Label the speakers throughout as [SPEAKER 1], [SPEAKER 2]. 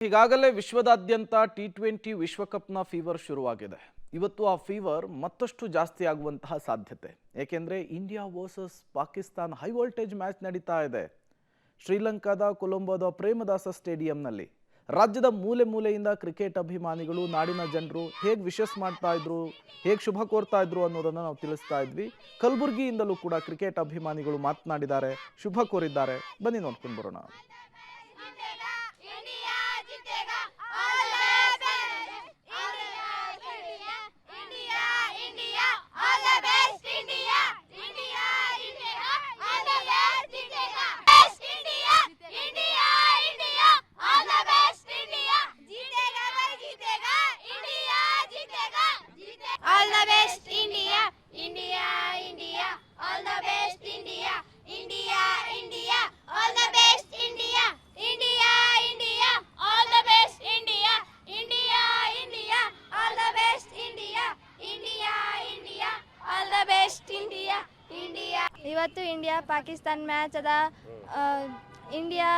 [SPEAKER 1] ಈಗಾಗಲೇ ವಿಶ್ವದಾದ್ಯಂತ T20 ವಿಶ್ವಕಪ್ನ fever ಶುರುವಾಗಿದೆ. ಇವತ್ತು ಆ ಫೀವರ್ ಮತ್ತಷ್ಟು ಜಾಸ್ತಿ ಆಗುವಂತಹ ಸಾಧ್ಯತೆ. ಏಕೆಂದರೆ India versus Pakistan high voltage match ನಡೀತಾ ಇದೆ. ಶ್ರೀಲಂಕಾದ ಕೊಲಂಬೋದ ಪ್ರೇಮದಾಸ ಸ್ಟೇಡಿಯಂನಲ್ಲಿ ರಾಜ್ಯದ ಮೂಲೆ ಮೂಲೆಯಿಂದ ಕ್ರಿಕೆಟ್ ಅಭಿಮಾನಿಗಳು, ನಾಡಿನ ಜನರು ಹೇಗೆ ವಿಶಸ್ ಮಾಡ್ತಾ ಇದ್ರು, ಹೇಗೆ ಶುಭ ಕೋರ್ತಾ ಇದ್ರು ಅನ್ನೋದನ್ನು ನಾವು ತಿಳಿಸ್ತಾ ಇದ್ವಿ. ಕಲಬುರಗಿಯಿಂದಲೂ ಕೂಡ ಕ್ರಿಕೆಟ್ ಅಭಿಮಾನಿಗಳು ಮಾತನಾಡಿದ್ದಾರೆ, ಶುಭ ಕೋರಿದ್ದಾರೆ. ಬನ್ನಿ ನೋಡ್ಕೊಂಡು ಬರೋಣ.
[SPEAKER 2] ಇವತ್ತು ಇಂಡಿಯಾ ಪಾಕಿಸ್ತಾನ್ ಮ್ಯಾಚ್ ಅದ. ಇಂಡಿಯಾ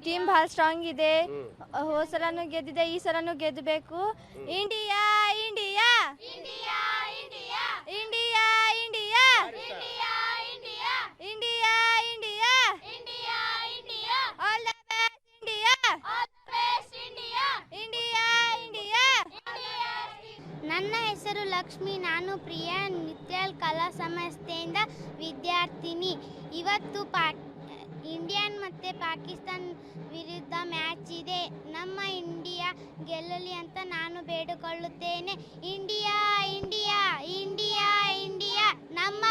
[SPEAKER 2] ಟೀಮ್ ಭಾಳ ಸ್ಟ್ರಾಂಗ್ ಇದೆ. ಹೋದ ಸಲನೂ ಗೆದ್ದಿದೆ, ಈ ಸಲನೂ ಗೆದ್ದಬೇಕು. India India India India India India India India India India India all the best India, all the best India, India India.
[SPEAKER 3] ನನ್ನ ಹೆಸರು ಲಕ್ಷ್ಮಿ. ನಾನು ಪ್ರಿಯಾ ನಿತ್ಯಾಲ್ ಕಲಾ ಸಂಸ್ಥೆಯಿಂದ ವಿದ್ಯಾರ್ಥಿನಿ. ಇವತ್ತು ಇಂಡಿಯನ್ ಮತ್ತು ಪಾಕಿಸ್ತಾನ್ ವಿರುದ್ಧ ಮ್ಯಾಚ್ ಇದೆ. ನಮ್ಮ ಇಂಡಿಯಾ ಗೆಲ್ಲಲಿ ಅಂತ ನಾನು ಬೇಡಿಕೊಳ್ಳುತ್ತೇನೆ. ಇಂಡಿಯಾ ಇಂಡಿಯಾ ಇಂಡಿಯಾ ಇಂಡಿಯಾ ನಮ್ಮ